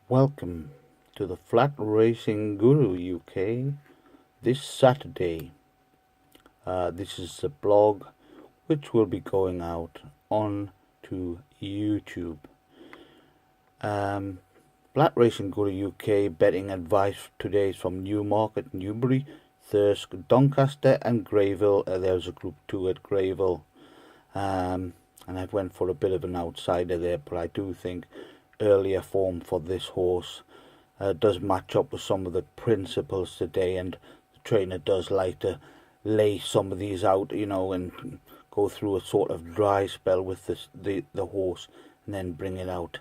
Welcome to the Flat Racing Guru UK this Saturday. This is the blog which will be going out on to YouTube. Flat Racing Guru UK betting advice today is from Newmarket, Newbury, Thirsk, Doncaster and Greyville. There's a Group 2 at Greyville. And I went for a bit of an outsider there, but I do think earlier form for this horse does match up with some of the principles today, and the trainer does like to lay some of these out, and go through a sort of dry spell with the horse and then bring it out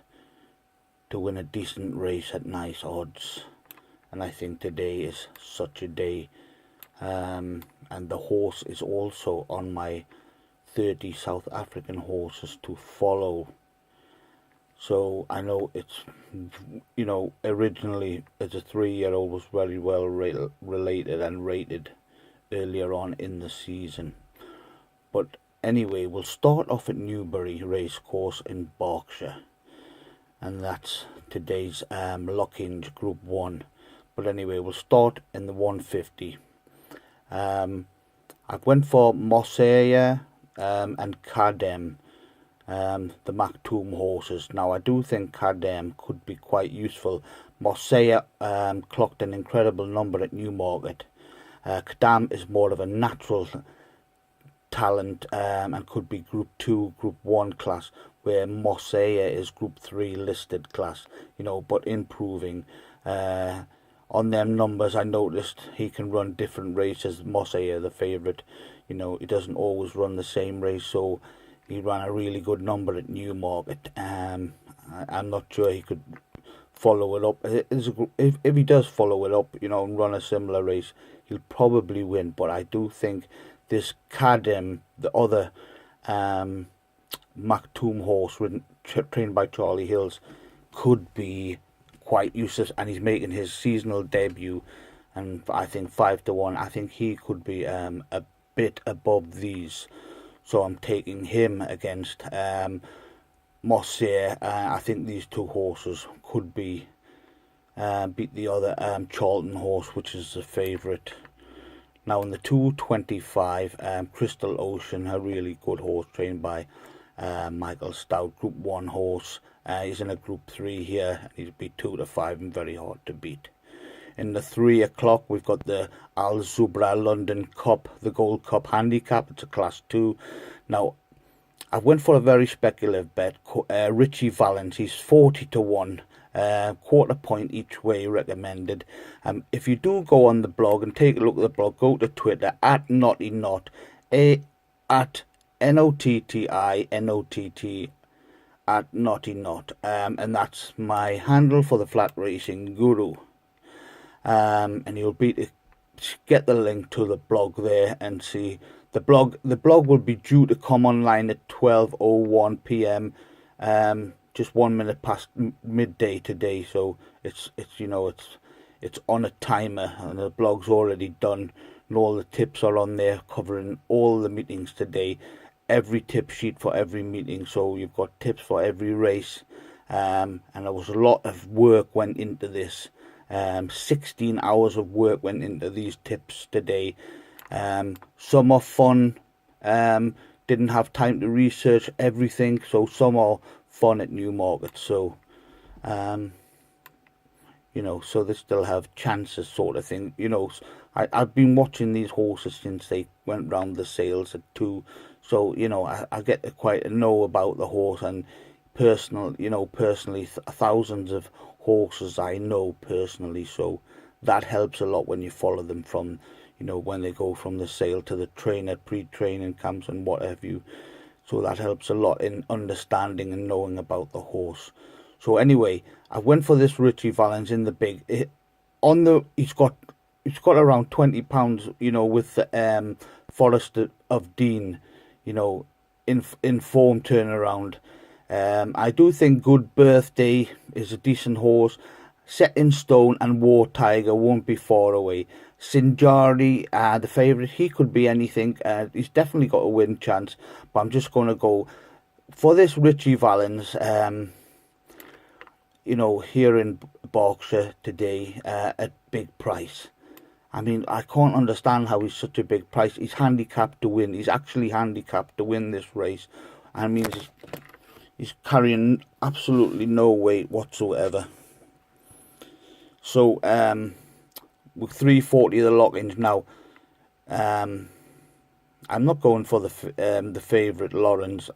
to win a decent race at nice odds. And I think today is such a day. And the horse is also on my 30 South African horses to follow. So I know it's, originally as a 3-year-old was very well related and rated earlier on in the season. But anyway, we'll start off at Newbury Racecourse in Berkshire. And that's today's Lockhinge Group 1. But anyway, we'll start in the 150. I went for Mossea and Cadem, the Maktoum horses. Now I do think Cadem could be quite useful. Mossea clocked an incredible number at Newmarket. Cadem is more of a natural talent and could be Group 2, Group 1 class, where Mossea is Group 3 listed class, but improving. On them numbers, I noticed he can run different races. Mossea, the favourite, he doesn't always run the same race, so he ran a really good number at Newmarket. I'm not sure he could follow it up. If he does follow it up, and run a similar race, he'll probably win. But I do think this Cadem, the other Maktoum horse trained by Charlie Hills, could be quite useless, and he's making his seasonal debut, and I think 5-1. I think he could be a bit above these, so I'm taking him against Mossea. I think these two horses could be beat the other Charlton horse, which is the favourite. Now in the 225, Crystal Ocean, a really good horse trained by Michael Stout, Group 1 horse. He's in a Group 3 here, and he's beat 2-5 and very hard to beat. In the 3 o'clock, we've got the Al Zubra London Cup, the Gold Cup Handicap. It's a Class 2. Now, I went for a very speculative bet. Richie Valens, he's 40-1. Quarter point each way recommended. If you do go on the blog and take a look at the blog, go to Twitter at Notty Not, at NOTTI at Notty Not, and that's my handle for the Flat Racing Guru. And you'll be to get the link to the blog there and see the blog. The blog will be due to come online at 12:01 p.m. Just 1 minute past midday today, so it's on a timer, and the blog's already done, and all the tips are on there covering all the meetings today, every tip sheet for every meeting, so you've got tips for every race. And there was a lot of work went into this. 16 hours of work went into these tips today. Some are fun, didn't have time to research everything, so some are fun at Newmarket, so so they still have chances, sort of thing. I've been watching these horses since they went round the sales at 2, so I get to quite know about the horse, and personally thousands of horses I know personally, so that helps a lot when you follow them from when they go from the sale to the trainer, pre-training camps and what have you. So that helps a lot in understanding and knowing about the horse. So anyway, I went for this Richie Valens in the big. He's got around £20, with the Forest of Dean, in form turnaround. I do think Good Birthday is a decent horse. Set in Stone and War Tiger won't be far away. Sinjari, the favourite, he could be anything. He's definitely got a win chance, but I'm just going to go for this Richie Valens. here in Berkshire today at big price. I mean, I can't understand how he's such a big price. He's handicapped to win. He's actually handicapped to win this race. I mean, he's carrying absolutely no weight whatsoever. So, with 340 the lock-ins now, I'm not going for the favourite Lawrence.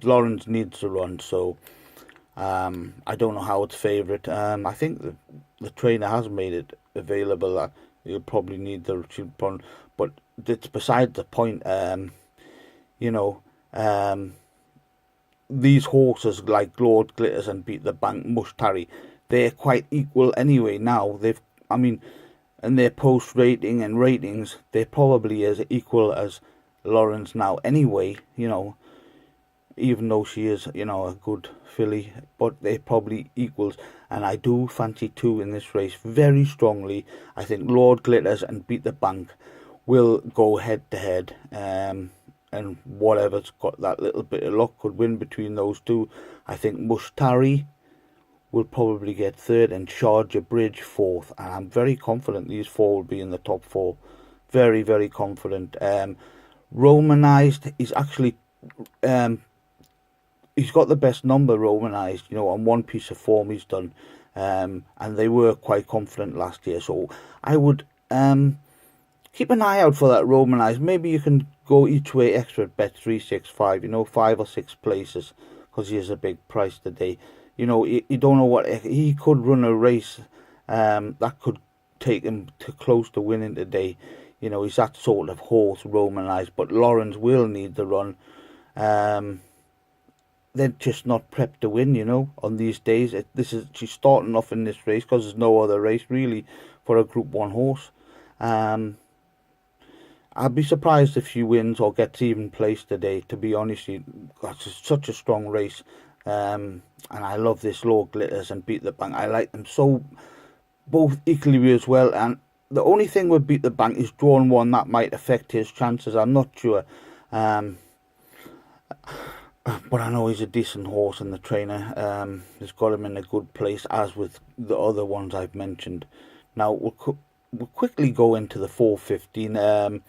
Lawrence needs to run, so I don't know how it's favourite. I think the trainer has made it available. You'll probably need the cheap one, but it's beside the point. These horses like Lord Glitters and Beat the Bank, Mushtari, they're quite equal anyway now. In their post rating and ratings, they're probably as equal as Lawrence now anyway, even though she is, a good filly, but they're probably equals. And I do fancy two in this race very strongly. I think Lord Glitters and Beat the Bank will go head to head, and whatever's got that little bit of luck could win between those two. I think Mushtari will probably get third and Charger Bridge fourth, and I'm very confident these four will be in the top four. Very, very confident. Romanized is actually he's got the best number, Romanized, on one piece of form he's done, and they were quite confident last year, so I would keep an eye out for that Romanized. Maybe you can go each way extra at Bet365, 5 or 6 places, because he has a big price today. You don't know what he could run a race that could take him to close to winning today. He's that sort of horse, Romanized, but Lawrence will need the run. They're just not prepped to win, on these days. She's starting off in this race because there's no other race really for a Group 1 horse. I'd be surprised if she wins or gets even place today, to be honest. That's such a strong race. And I love this Lord Glitters and Beat the Bank. I like them so both equally as well. And the only thing with Beat the Bank is drawn one that might affect his chances. I'm not sure. But I know he's a decent horse, and the trainer has got him in a good place, as with the other ones I've mentioned. Now, we'll quickly go into the 4:15.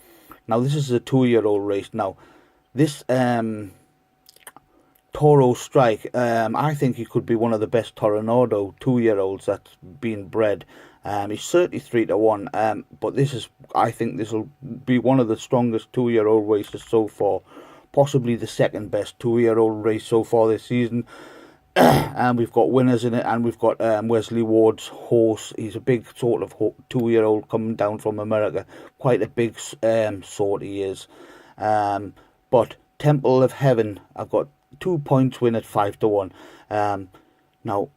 Now, this is a 2-year-old race. Now, this Toro Strike, I think he could be one of the best Toronado 2-year-olds that's been bred. He's 33-1, but I think this will be one of the strongest 2-year-old races so far. Possibly the second best 2-year-old race so far this season. And we've got winners in it, and we've got Wesley Ward's horse. He's a big sort of 2-year-old coming down from America. Quite a big sort he is. But Temple of Heaven, I've got 2 points win at 5-1. Now,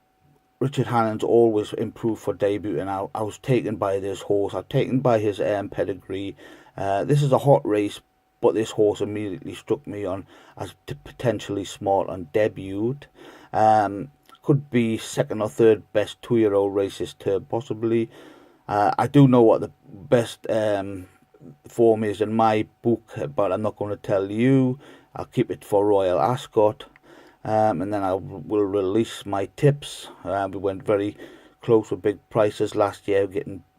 Richard Hannon's always improved for debut, and I was taken by this horse. I'm taken by his pedigree. This is a hot race, but this horse immediately struck me on as potentially smart on debut. Could be second or third best 2-year-old race this term, possibly. I do know what the best form is in my book, but I'm not going to tell you. I'll keep it for Royal Ascot, and then I will release my tips. We went very close with big prices last year,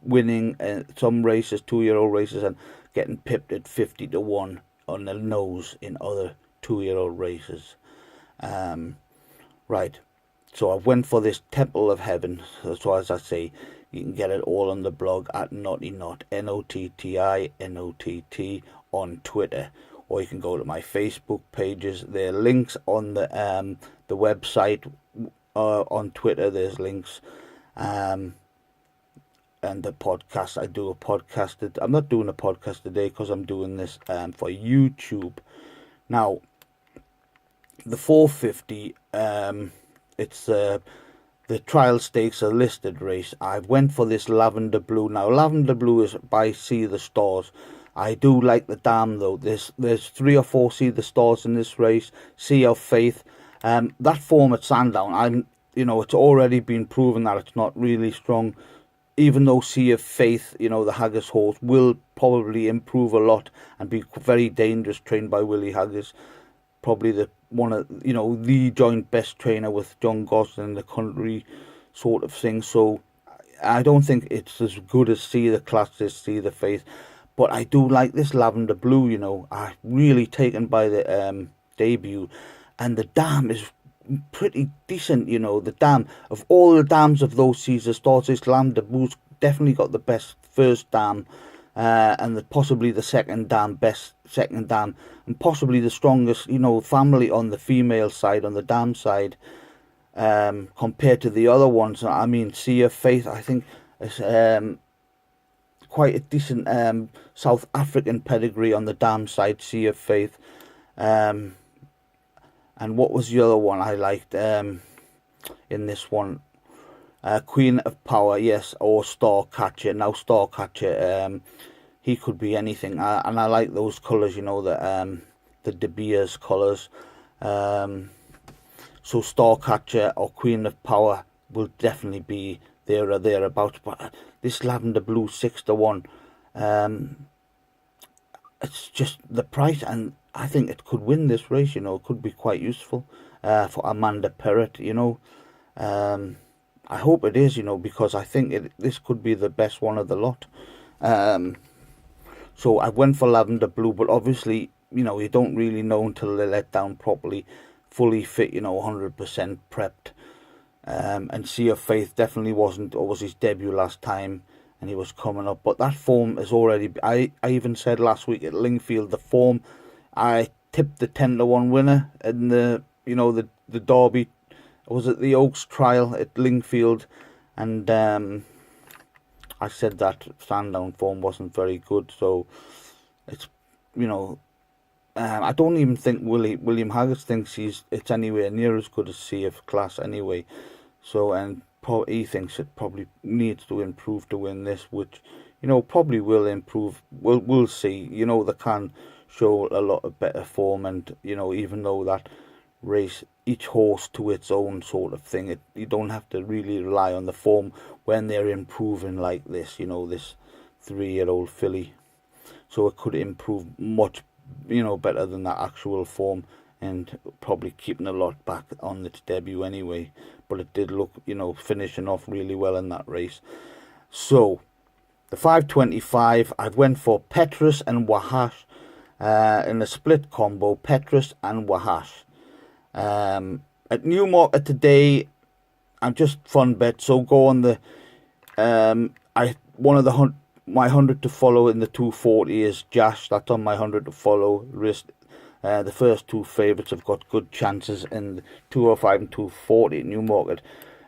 winning some races, 2-year-old races, and getting pipped at 50-1 on the nose in other 2-year-old races. Right, so I went for this Temple of Heaven. So as I say, you can get it all on the blog at Notty Not, NOTTI on Twitter, or you can go to my Facebook pages. There are links on the website. On Twitter there's links, and the podcast. I do a podcast. I'm not doing a podcast today because I'm doing this for YouTube. Now, the 450, it's the trial stakes, a listed race. I went for this Lavender Blue. Now, Lavender Blue is by See the Stars. I do like the dam though. There's 3 or 4 See the Stars in this race. Sea of Faith. That form at Sandown, it's already been proven that it's not really strong. Even though Sea of Faith, the Haggis horse, will probably improve a lot and be very dangerous, trained by Willie Haggis. Probably the joint best trainer with John Gosling in the country. sort of thing. So I don't think it's as good as See the Class as See the Faith, but I do like this Lavender Blue. I'm really taken by the debut, and the dam is pretty decent. The dam, of all the dams of those Caesar starts, this Lavender Blue's definitely got the best first dam, and possibly the best second dam, and possibly the strongest, family on the female side, on the dam side, compared to the other ones. I mean, Sea of Faith, I think, is quite a decent South African pedigree on the dam side, Sea of Faith. And what was the other one I liked in this one? Queen of Power, yes, or Starcatcher. Now, Starcatcher, he could be anything. And I like those colours, the De Beers colours. So Starcatcher or Queen of Power will definitely be there or thereabouts. But this Lavender Blue 6-1, it's just the price, and I think it could win this race. It could be quite useful for Amanda Perrott. I hope it is. Because I think this could be the best one of the lot. So I went for Lavender Blue, but obviously, you don't really know until they're let down properly, fully fit, 100% prepped. And Sea of Faith definitely wasn't, or was his debut last time, and he was coming up. But that form is already, I even said last week at Lingfield, the form, I tipped the 10-1 winner in the Derby, was it the Oaks trial at Lingfield, and I said that Sandown form wasn't very good. So it's, I don't even think William Haggas thinks it's anywhere near as good as Sea of Class anyway. So, and he thinks it probably needs to improve to win this, which, probably will improve. We'll see. They can show a lot of better form, and, even though that race, each horse to its own sort of thing, you don't have to really rely on the form when they're improving like this, this 3-year-old filly. So it could improve much, better than that actual form, and probably keeping a lot back on its debut anyway. But it did look, finishing off really well in that race. So, the 5:25, I went for Petrus and Wahash in a split combo, Petrus and Wahash. At Newmarket today, I'm just fun bet, so go on the, one of the, my 100 to follow in the 240 is Jash. That's on my 100 to follow list. The first two favourites have got good chances in 205 and 240 at Newmarket.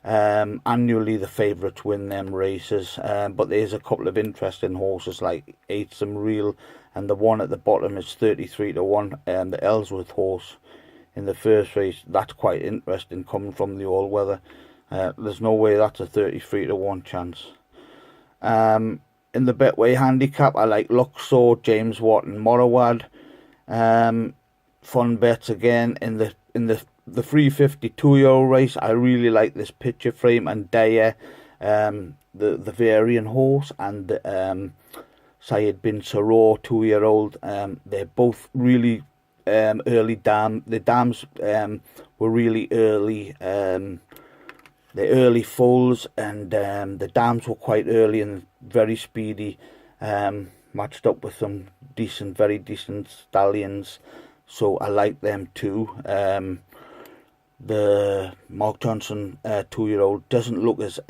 Annually, the favourites win them races, but there's a couple of interesting horses like Some Real, and the one at the bottom is 33-1, and the Ellsworth horse in the first race. That's quite interesting, coming from the all-weather. There's no way that's a 33-1 chance. In the Betway handicap, I like Luxor, James Watt and Morawad. Fun bets again in the 352-year-old race. I really like this Picture Frame and Daya, the Varian horse, and Syed bin Saror 2-year-old. They're both really early dam. The dams were really early. The early foals, and the dams were quite early and very speedy. Matched up with some very decent stallions. So I like them too. The Mark Johnson 2-year-old doesn't look as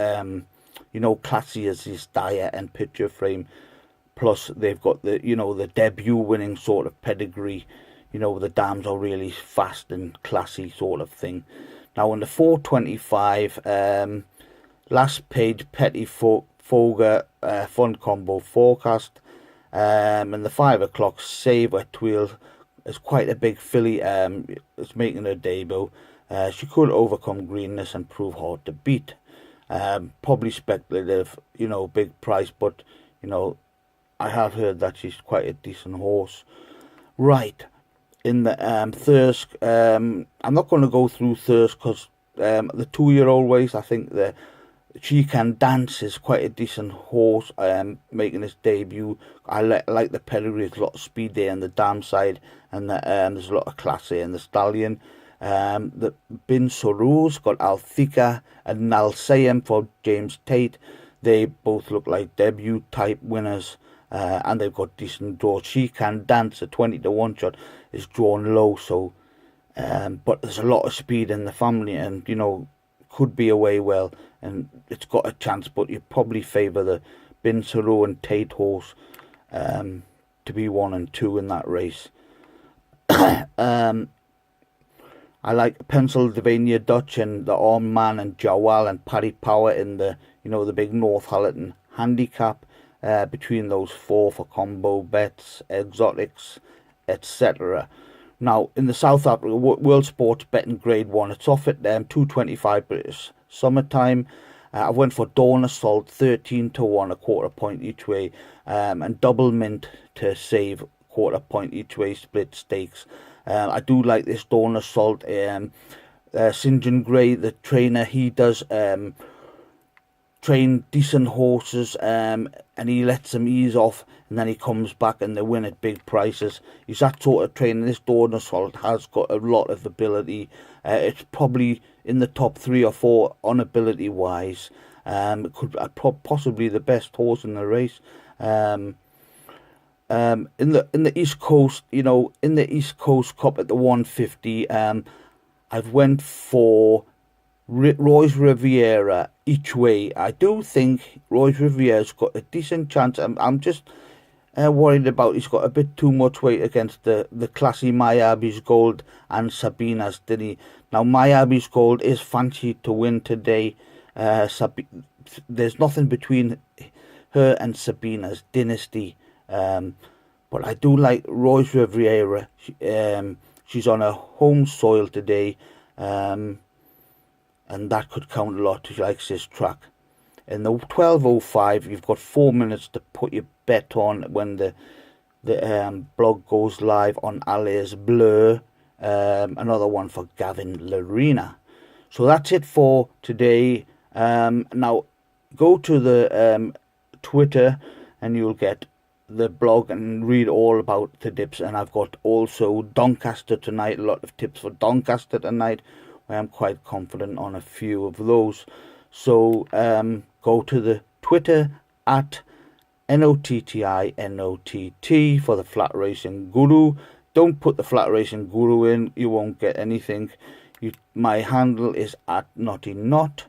classy as his Daya and Picture Frame. Plus they've got the debut winning sort of pedigree. The dams are really fast and classy sort of thing. Now in the 4:25, last page, Petty Fogger fun combo forecast, and the 5 o'clock Sabre Tweel is quite a big filly. It's making her debut. She could overcome greenness and prove hard to beat. Probably speculative, big price, but I have heard that she's quite a decent horse. Right. In the Thirsk, I'm not going to go through Thirsk because the 2-year-old race, I think She Can Dance is quite a decent horse, making his debut. I like the pedigree. There's a lot of speed there on the dam side, and there's a lot of class there in the stallion. The Bin Suru's got Althika and Nalsayem for James Tate. They both look like debut type winners, and they've got decent draws. She Can Dance, a 20-1 shot, is drawn low, so but there's a lot of speed in the family, and could be away well, and it's got a chance. But you probably favour the Bin Suru and Tate horse to be 1 and 2 in that race. I like Pennsylvania Dutch and the Arm Man and Jawal and Paddy Power in the the big Northallerton handicap, between those 4 for combo bets, exotics, etc. Now in the South Africa World Sports Betting Grade 1, it's off at 225, but it's summertime. I went for Dawn Assault 13-1, a quarter point each way, and Double Mint to save, quarter point each way, split stakes. I do like this Dawn Assault. St. John Gray, the trainer, he does train decent horses, and he lets them ease off, and then he comes back and they win at big prices. He's that sort of trainer. This Dawn Assault has got a lot of ability. It's probably in the top 3 or 4 on ability wise. It could possibly the best horse in the race. In the East Coast, in the East Coast Cup at the 150, I've went for Roy's Riviera each way. I do think Roy's Riviera's got a decent chance. I'm just worried about he's got a bit too much weight against the classy Miyabi's Gold and Sabina's Dini. Now Miyabi's Gold is fancied to win today. There's nothing between her and Sabina's Dynasty. But I do like Roy's Riviera. She's on her home soil today, and that could count a lot. She likes this track. In the 12:05, you've got 4 minutes to put your bet on when the blog goes live on Allaire Bleu. Another one for Gavin Lerena. So that's it for today. Now go to the Twitter, and you'll get the blog and read all about the dips. And I've got also Doncaster tonight, a lot of tips for Doncaster tonight. I'm quite confident on a few of those. So go to the Twitter at NOTTINOTT for the Flat Racing Guru. Don't put the Flat Racing Guru in, you won't get anything. My handle is at NottyNot,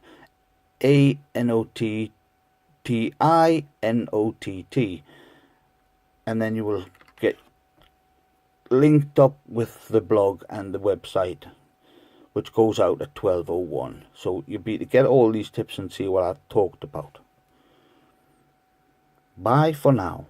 ANOTTINOTT, and then you will get linked up with the blog and the website, which goes out at 12:01. So you'll be to get all these tips and see what I've talked about. Bye for now.